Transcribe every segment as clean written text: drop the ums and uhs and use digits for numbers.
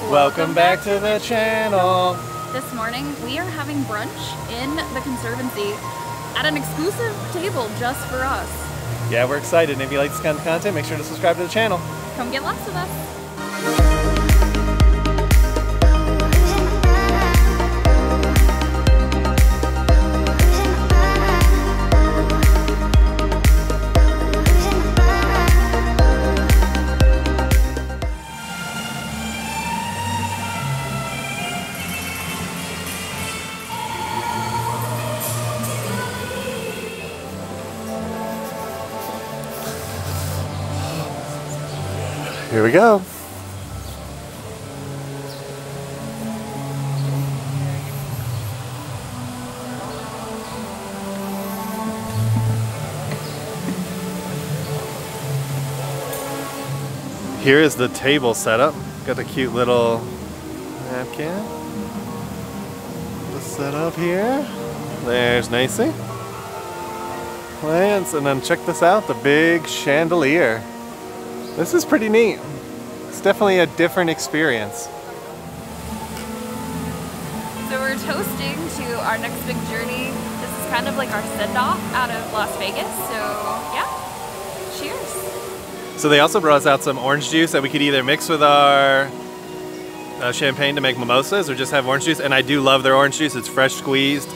Welcome back to the channel. This morning we are having brunch in the Conservancy at an exclusive table just for us. Yeah, we're excited. And if you like this kind of content, make sure to subscribe to the channel. Come get lost with us. Here we go. Here is the table setup. Got the cute little napkin. Just set up here. There's Nacy. Plants, and then check this out, the big chandelier. This is pretty neat. It's definitely a different experience. So we're toasting to our next big journey. This is kind of like our send-off out of Las Vegas. So yeah, cheers. So they also brought us out some orange juice that we could either mix with our champagne to make mimosas or just have orange juice. And I do love their orange juice. It's fresh squeezed.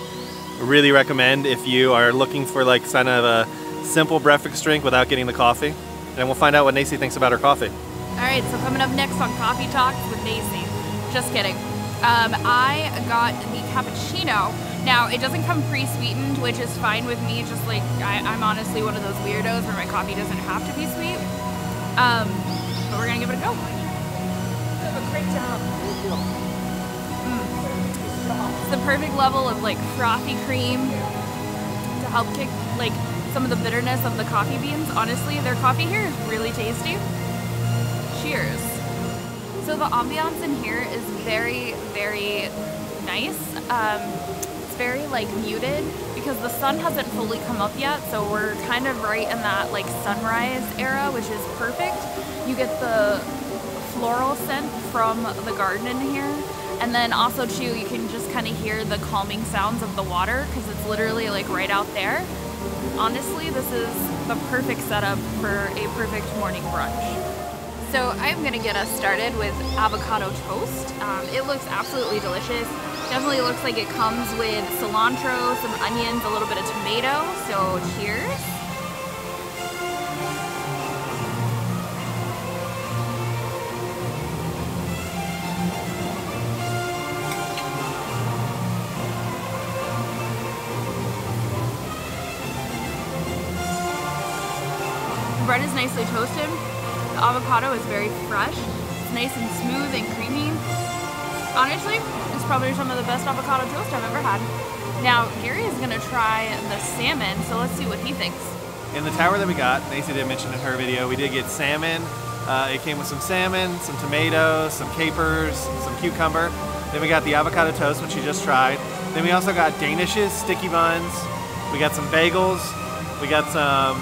Really recommend if you are looking for like kind of a simple breakfast drink without getting the coffee. And we'll find out what Nacy thinks about her coffee. All right, so coming up next on Coffee Talks with Nacy. Just kidding. I got the cappuccino. Now, it doesn't come pre-sweetened, which is fine with me. Just like, I'm honestly one of those weirdos where my coffee doesn't have to be sweet. But we're gonna give it a go. Great job. It's the perfect level of like frothy cream to help kick like some of the bitterness of the coffee beans. Honestly, their coffee here is really tasty. Cheers. So the ambiance in here is very, very nice. It's very like muted because the sun hasn't fully come up yet, so we're kind of right in that like sunrise era, which is perfect. You get the floral scent from the garden in here, and then also too, you can just kind of hear the calming sounds of the water because it's literally like right out there. Honestly, this is the perfect setup for a perfect morning brunch. So I'm gonna get us started with avocado toast. It looks absolutely delicious. Definitely looks like it comes with cilantro, some onions, a little bit of tomato. So cheers. The bread is nicely toasted. The avocado is very fresh. It's nice and smooth and creamy. Honestly, it's probably some of the best avocado toast I've ever had. Now, Gary is gonna try the salmon, so let's see what he thinks. In the tower that we got, Nacy did mention in her video, we did get salmon. It came with some salmon, some tomatoes, some capers, some cucumber. Then we got the avocado toast, which you just tried. Then we also got Danishes, sticky buns. We got some bagels. We got some,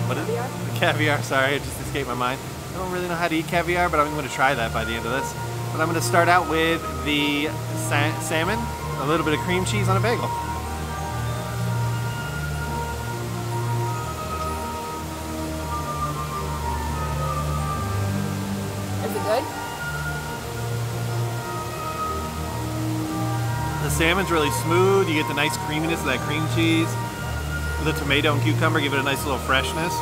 what is it? Caviar, sorry, it just escaped my mind. I don't really know how to eat caviar, but I'm going to try that by the end of this. But I'm going to start out with the salmon, a little bit of cream cheese on a bagel. Is it good? The salmon's really smooth. You get the nice creaminess of that cream cheese. The tomato and cucumber give it a nice little freshness.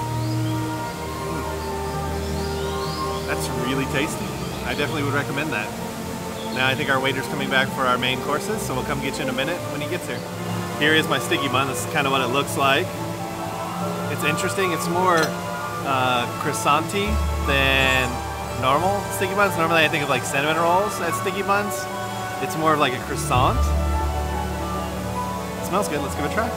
That's really tasty. I definitely would recommend that. Now I think our waiter's coming back for our main courses, so we'll come get you in a minute when he gets here. Here is my sticky bun. This is kind of what it looks like. It's interesting. It's more croissant-y than normal sticky buns. Normally I think of like cinnamon rolls as sticky buns. It's more of like a croissant. It smells good. Let's give it a try.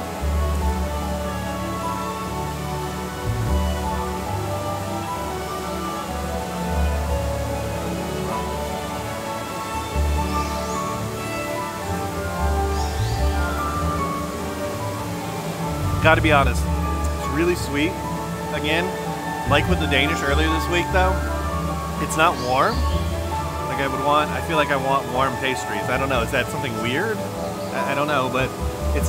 Gotta be honest, it's really sweet. Again, like with the Danish earlier this week though, it's not warm. like I would want. I feel like I want warm pastries. I don't know. Is that something weird? I don't know, but it's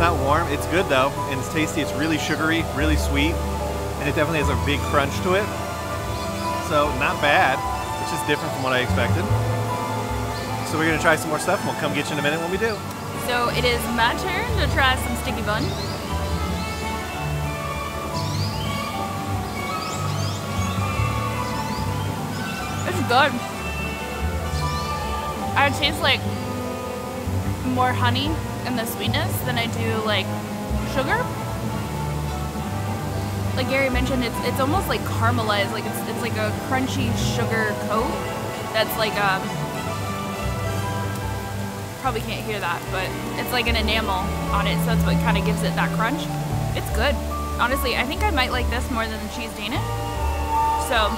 not warm. It's good though, and it's tasty. It's really sugary, really sweet, and it definitely has a big crunch to it. So not bad. It's just different from what I expected. So we're gonna try some more stuff, and we'll come get you in a minute when we do. So it is my turn to try some sticky bun. It's good. I taste like more honey and the sweetness than I do like sugar. Like Gary mentioned, it's almost like caramelized. Like it's like a crunchy sugar coat that's like probably can't hear that, but it's like an enamel on it, so that's what kind of gives it that crunch. It's good. Honestly, I think I might like this more than the cheese Danish. So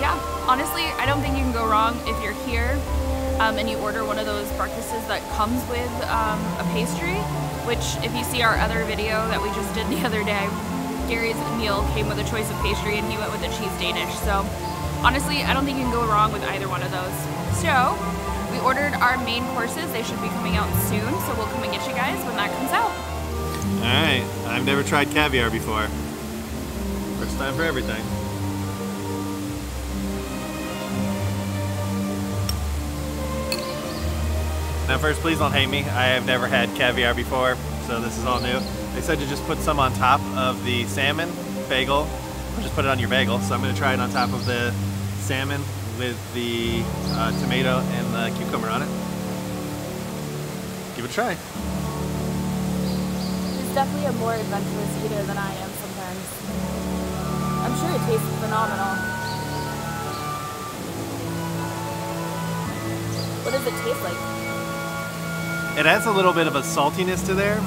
yeah, honestly, I don't think you can go wrong if you're here and you order one of those breakfasts that comes with a pastry, which if you see our other video that we just did the other day, Gary's meal came with a choice of pastry and he went with a cheese Danish. So honestly, I don't think you can go wrong with either one of those. So we ordered our main courses. They should be coming out soon, so we'll come and get you guys when that comes out. Alright, I've never tried caviar before. First time for everything. Now first, please don't hate me. I have never had caviar before, so this is all new. They said to just put some on top of the salmon bagel, or just put it on your bagel. So I'm gonna try it on top of the salmon with the tomato and the cucumber on it. Give it a try. He's definitely a more adventurous eater than I am sometimes. I'm sure it tastes phenomenal. What does it taste like? It adds a little bit of a saltiness to there.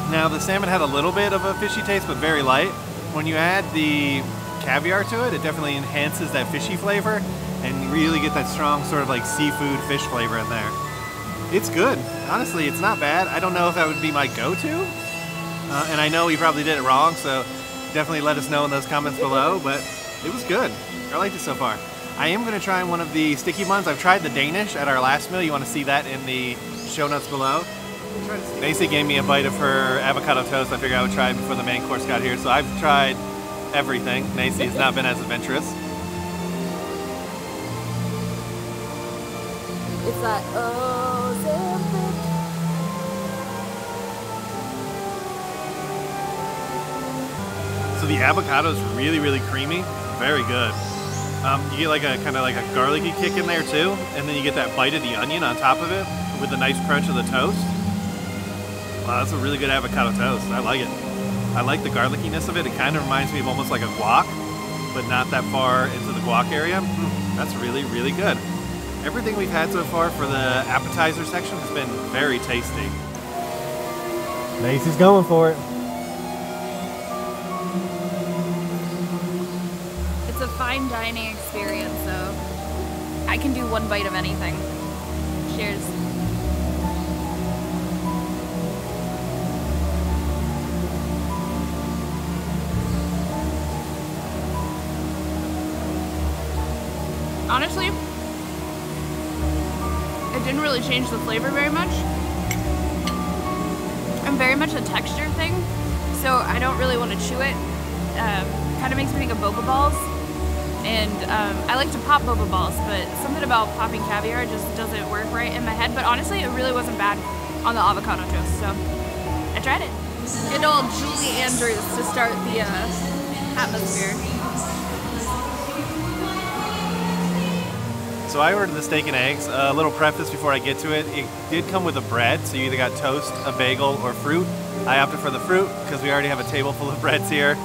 Now the salmon had a little bit of a fishy taste, but very light. When you add the caviar to it, it definitely enhances that fishy flavor, and you really get that strong sort of like seafood fish flavor in there. It's good. Honestly, it's not bad. I don't know if that would be my go-to, and I know we probably did it wrong, so definitely let us know in those comments below, but it was good. I liked it so far. I am going to try one of the sticky buns. I've tried the Danish at our last meal. You want to see that in the show notes below. Macy gave me a bite of her avocado toast. I figured I would try it before the main course got here, so I've tried everything. Macy has not been as adventurous. It's that So the avocado is really, really creamy. Very good. You get like a kind of like a garlicky kick in there too, and then you get that bite of the onion on top of it with the nice crunch of the toast. Wow, that's a really good avocado toast. I like it. I like the garlickiness of it. It kind of reminds me of almost like a guac, but not that far into the guac area. That's really, really good. Everything we've had so far for the appetizer section has been very tasty. Macy's going for it. It's a fine dining experience, so I can do one bite of anything. Cheers. Honestly, it didn't really change the flavor very much. I'm very much a texture thing, so I don't really want to chew it. Kind of makes me think of boba balls. And I like to pop boba balls, but something about popping caviar just doesn't work right in my head. But honestly, it really wasn't bad on the avocado toast, so I tried it. Good old Julie Andrews to start the atmosphere. So I ordered the steak and eggs. A little preface before I get to it. It did come with a bread, so you either got toast, a bagel, or fruit. I opted for the fruit because we already have a table full of breads here.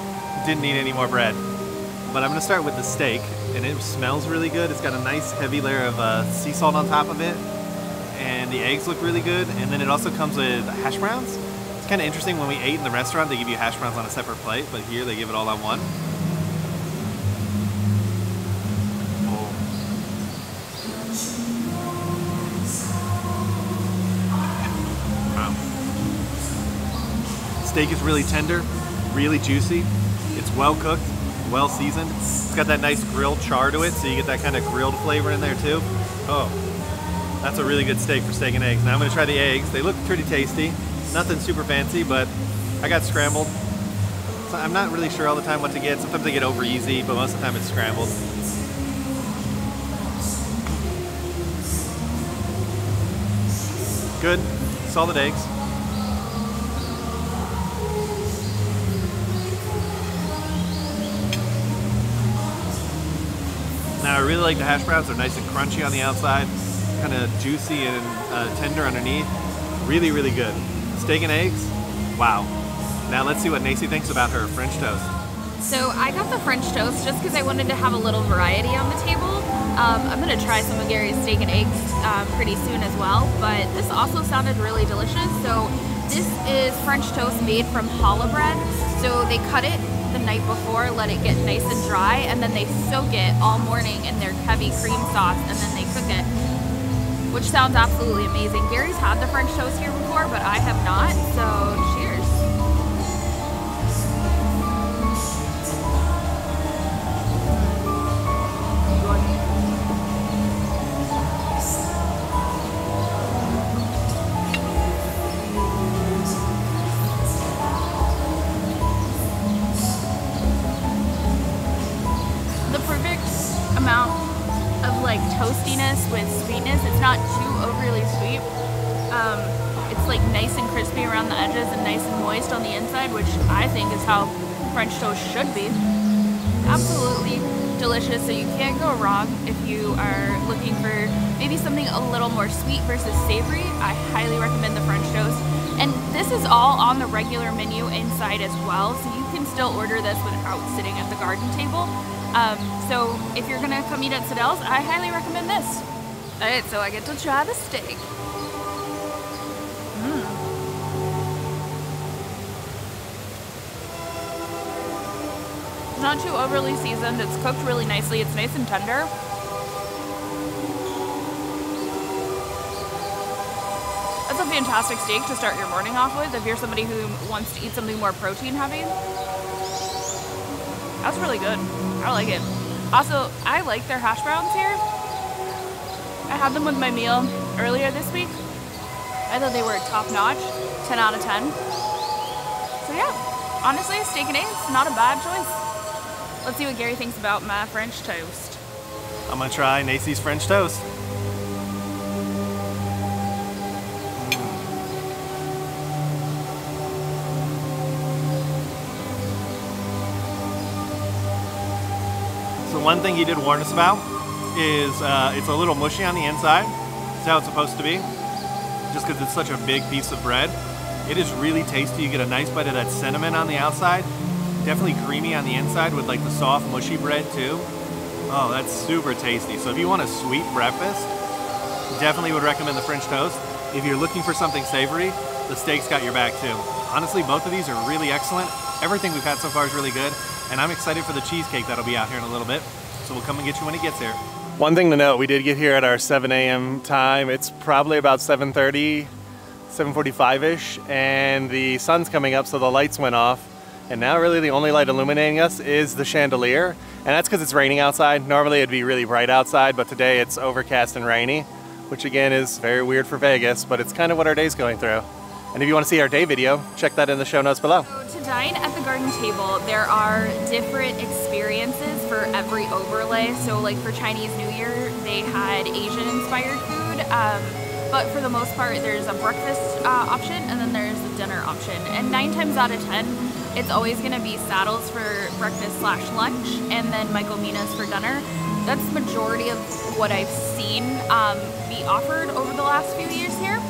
Didn't need any more bread. But I'm gonna start with the steak, and it smells really good. It's got a nice heavy layer of sea salt on top of it, and the eggs look really good. And then it also comes with hash browns. It's kind of interesting, when we ate in the restaurant, they give you hash browns on a separate plate, but here they give it all on one. Steak is really tender, really juicy. It's well cooked. well seasoned. It's got that nice grilled char to it, so you get that kind of grilled flavor in there too. Oh, that's a really good steak for steak and eggs. Now I'm gonna try the eggs. They look pretty tasty. Nothing super fancy, but I got scrambled. So I'm not really sure all the time what to get. Sometimes I get over easy, but most of the time it's scrambled. Good, solid eggs. Now I really like the hash browns. They're nice and crunchy on the outside, kind of juicy and tender underneath. Really, really good. Steak and eggs, wow. Now let's see what Nacy thinks about her French toast. So I got the French toast just because I wanted to have a little variety on the table. I'm gonna try some of Gary's steak and eggs pretty soon as well, but this also sounded really delicious. So this is French toast made from challah bread. So they cut it the night before, let it get nice and dry, and then they soak it all morning in their heavy cream sauce, and then they cook it, which sounds absolutely amazing. Gary's had the French toast here before, but I have not, so cheers. Amount of like toastiness with sweetness. It's not too overly sweet. It's like nice and crispy around the edges and nice and moist on the inside, which I think is how French toast should be. Absolutely delicious, so you can't go wrong if you are looking for maybe something a little more sweet versus savory. I highly recommend the French toast. And this is all on the regular menu inside as well, so you can still order this without sitting at the garden table. So if you're gonna come eat at Sadelle's, I highly recommend this. Alright, so I get to try the steak. It's not too overly seasoned, it's cooked really nicely, it's nice and tender. That's a fantastic steak to start your morning off with if you're somebody who wants to eat something more protein heavy. That's really good. I like it. Also, I like their hash browns here. I had them with my meal earlier this week. I thought they were top notch, 10 out of 10. So yeah, honestly, steak and eggs, not a bad choice. Let's see what Gary thinks about my French toast. I'm gonna try Nacy's French toast. So one thing he did warn us about is it's a little mushy on the inside. That's how it's supposed to be, just because it's such a big piece of bread. It is really tasty. You get a nice bite of that cinnamon on the outside, definitely creamy on the inside with like the soft mushy bread too. Oh, that's super tasty. So if you want a sweet breakfast, definitely would recommend the French toast. If you're looking for something savory, the steak's got your back too. Honestly, both of these are really excellent. Everything we've had so far is really good. And I'm excited for the cheesecake that'll be out here in a little bit. So we'll come and get you when it gets here. One thing to note, we did get here at our 7 a.m. time. It's probably about 7:30, 7:45-ish, and the sun's coming up, so the lights went off. And now really the only light illuminating us is the chandelier. And that's because it's raining outside. Normally it'd be really bright outside, but today it's overcast and rainy, which again is very weird for Vegas, but it's kind of what our day's going through. And if you want to see our day video, check that in the show notes below. So to dine at the garden table, there are different experiences for every overlay. So like for Chinese New Year, they had Asian inspired food. But for the most part, there's a breakfast option and then there's a dinner option. And 9 times out of 10, it's always gonna be Saddles for breakfast/lunch and then Michael Mina's for dinner. That's the majority of what I've seen be offered over the last few years here.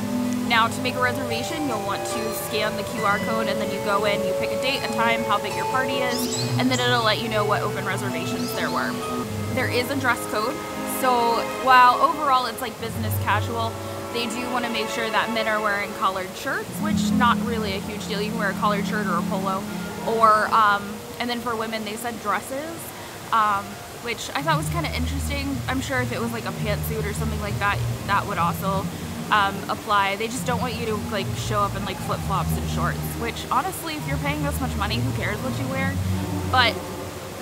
Now, to make a reservation, you'll want to scan the QR code and then you go in, you pick a date, a time, how big your party is, and then it'll let you know what open reservations there were. There is a dress code, so while overall it's like business casual, they do want to make sure that men are wearing collared shirts, which not really a huge deal. You can wear a collared shirt or a polo, or and then for women they said dresses, which I thought was kind of interesting. I'm sure if it was like a pantsuit or something like that, that would also apply. They just don't want you to like show up in like flip-flops and shorts, which honestly, if you're paying this much money, who cares what you wear? But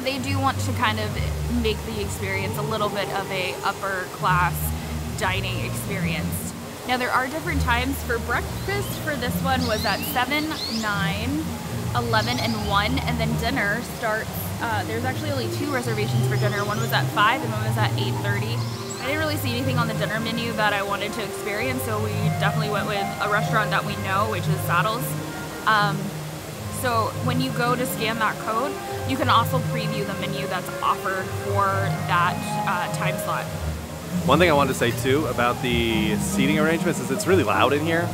they do want to kind of make the experience a little bit of a upper class dining experience. Now there are different times for breakfast. For this one was at 7, 9, 11, and 1, and then dinner starts, there's actually only 2 reservations for dinner. One was at 5 and one was at 8:30. I didn't really see anything on the dinner menu that I wanted to experience, so we definitely went with a restaurant that we know, which is Saddles. So when you go to scan that code, you can also preview the menu that's offered for that time slot. One thing I wanted to say too about the seating arrangements is it's really loud in here.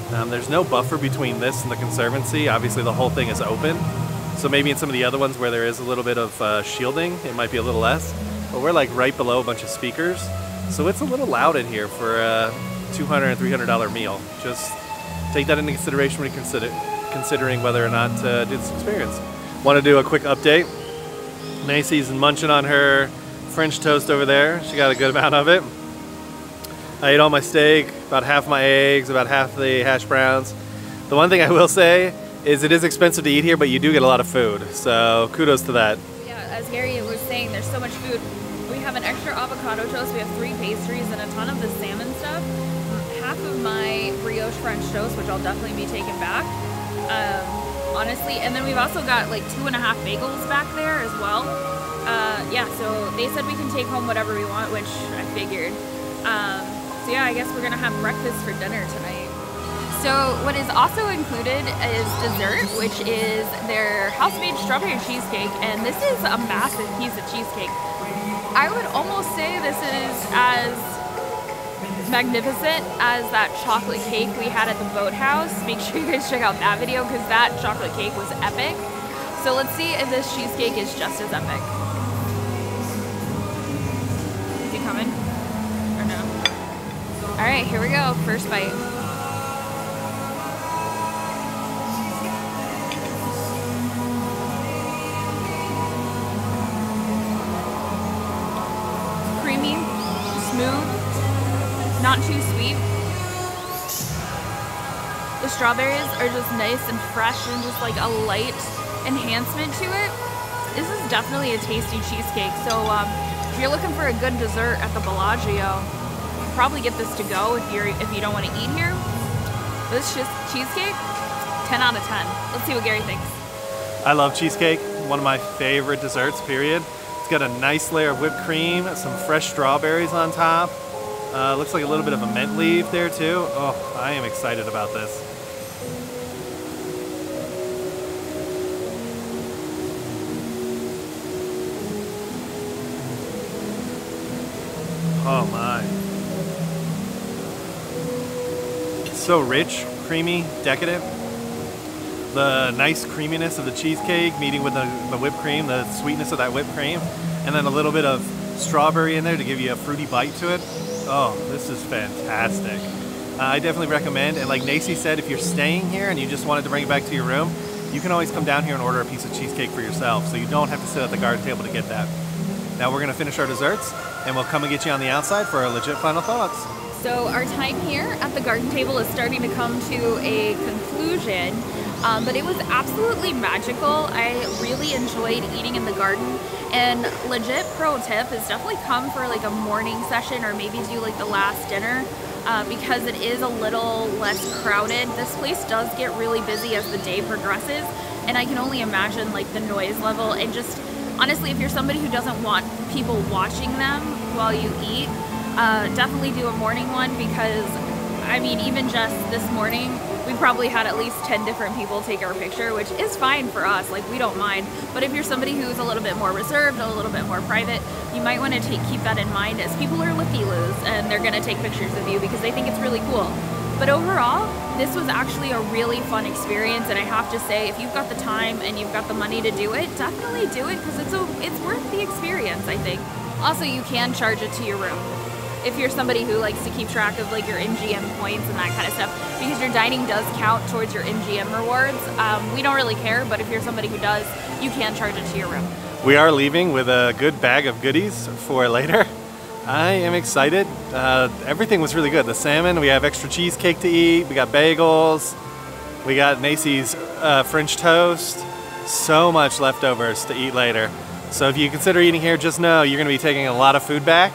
There's no buffer between this and the Conservancy. Obviously the whole thing is open. So maybe in some of the other ones where there is a little bit of shielding, it might be a little less. But we're like right below a bunch of speakers. So it's a little loud in here for a $200 and $300 meal. Just take that into consideration when you considering whether or not to do this experience. Want to do a quick update. Macy's munching on her French toast over there. She got a good amount of it. I ate all my steak, about half my eggs, about half the hash browns. The one thing I will say is it is expensive to eat here, but you do get a lot of food. So kudos to that. Yeah, as Gary was saying, there's so much food. We have an extra avocado toast, we have 3 pastries, and a ton of the salmon stuff. Half of my brioche French toast, which I'll definitely be taking back. Honestly, and then we've also got like 2.5 bagels back there as well. Yeah, so they said we can take home whatever we want, which I figured. So yeah, I guess we're gonna have breakfast for dinner tonight. So what is also included is dessert, which is their house-made strawberry cheesecake, and this is a massive piece of cheesecake. I would almost say this is as magnificent as that chocolate cake we had at the Boathouse. Make sure you guys check out that video because that chocolate cake was epic. So let's see if this cheesecake is just as epic. Is he coming? Or no? Alright, here we go. First bite. Creamy, smooth, not too sweet. The strawberries are just nice and fresh and just like a light enhancement to it. This is definitely a tasty cheesecake. So if you're looking for a good dessert at the Bellagio, probably get this to go if you don't want to eat here. This cheesecake, 10 out of 10. Let's see what Gary thinks. I love cheesecake, one of my favorite desserts, period. It's got a nice layer of whipped cream, some fresh strawberries on top. Looks like a little bit of a mint leaf there too. Oh, I am excited about this. Oh my. It's so rich, creamy, decadent. The nice creaminess of the cheesecake meeting with the whipped cream, the sweetness of that whipped cream, and then a little bit of strawberry in there to give you a fruity bite to it. Oh, this is fantastic. I definitely recommend, and like Nacy said, if you're staying here and you just wanted to bring it back to your room, you can always come down here and order a piece of cheesecake for yourself, so you don't have to sit at the garden table to get that. Now we're gonna finish our desserts, and we'll come and get you on the outside for our legit final thoughts. So our time here at the garden table is starting to come to a conclusion, but it was absolutely magical. I really enjoyed eating in the garden, and legit pro tip is definitely come for like a morning session or maybe do like the last dinner because it is a little less crowded. This place does get really busy as the day progresses, and I can only imagine like the noise level, and just honestly, if you're somebody who doesn't want people watching them while you eat, definitely do a morning one, because I mean, even just this morning, we probably had at least 10 different people take our picture, which is fine for us, like we don't mind. But if you're somebody who's a little bit more reserved, a little bit more private, you might want to keep that in mind, as people are looky-loos and they're gonna take pictures of you because they think it's really cool. But overall, this was actually a really fun experience, and I have to say, if you've got the time and you've got the money to do it, definitely do it, because it's worth the experience, I think. Also, you can charge it to your room if you're somebody who likes to keep track of like your MGM points and that kind of stuff, because your dining does count towards your MGM rewards. We don't really care, but if you're somebody who does, you can charge it to your room. We are leaving with a good bag of goodies for later. I am excited. Everything was really good. The salmon, we have extra cheesecake to eat, we got bagels, we got Nacy's French toast, so much leftovers to eat later. So if you consider eating here, just know you're gonna be taking a lot of food back.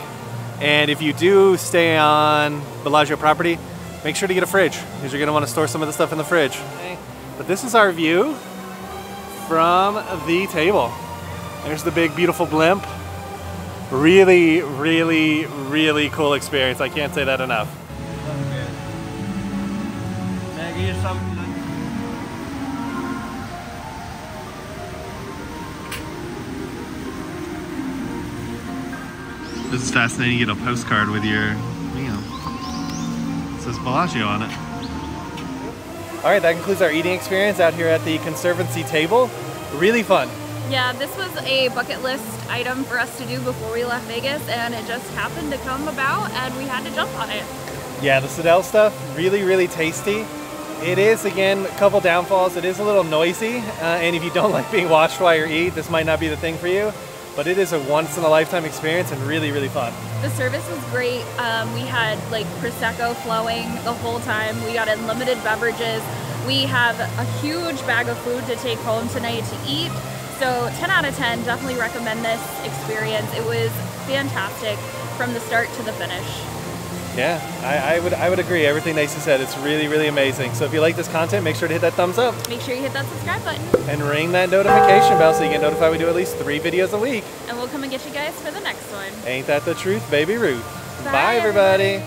And if you do stay on Bellagio property, make sure to get a fridge because you're gonna wanna store some of the stuff in the fridge. But this is our view from the table. There's the big, beautiful blimp. Really, really, really cool experience. I can't say that enough. This is fascinating. You get a postcard with your meal. It says Bellagio on it. All right, that concludes our eating experience out here at the Conservancy table. Really fun. Yeah, this was a bucket list item for us to do before we left Vegas, and it just happened to come about and we had to jump on it. Yeah, the Sydell stuff, really, really tasty. It is, again, a couple downfalls. It is a little noisy, and if you don't like being watched while you eat, this might not be the thing for you. But it is a once-in-a-lifetime experience and really, really fun. The service was great. We had like Prosecco flowing the whole time. We got unlimited beverages. We have a huge bag of food to take home tonight to eat. So 10 out of 10, definitely recommend this experience. It was fantastic from the start to the finish. Yeah, I would agree. Everything Nacy said, it's really, really amazing. So if you like this content, make sure to hit that thumbs up. Make sure you hit that subscribe button. And ring that notification bell so you get notified we do at least 3 videos a week. And we'll come and get you guys for the next one. Ain't that the truth, baby Ruth? Bye, Bye everybody.